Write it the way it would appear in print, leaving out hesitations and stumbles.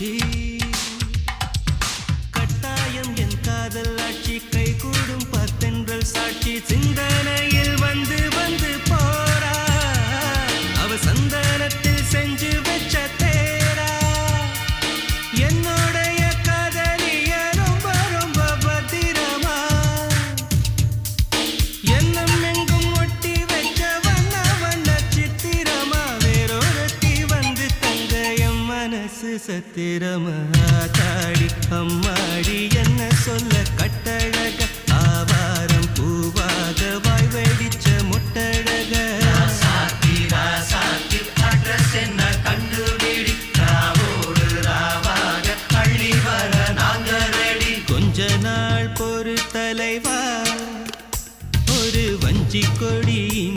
போச்சு கட்டாயம் என் காதல் ஆட்சி கை கூடும் பார்த்தென்றல் சாட்சி சிந்தனையில் வந்து வந்து போறா அவ சந்தனத்தில் செஞ்சு வச்ச தேரா என்னுடைய காதலிய ரொம்ப ரொம்ப பத்திரமா எண்ணம் எங்கும் ஒட்டி வச்ச வண்ண வண்ண சித்திரமா வேறொருத்தி வந்து தங்க என் மனசு சத்திரமா தாடி அம்மாடி என்ன சொல்ல கட்டழக ஆவாரம் பூவாக வாய் வெடிச்ச முட்டழக அட்ரஸ் என்ன கண்டுபிடி ராவோடு ராவாக அள்ளி வர நாங்க ரெடி கொஞ்ச நாள் பொறு தலைவா ஒரு வஞ்சி கொடி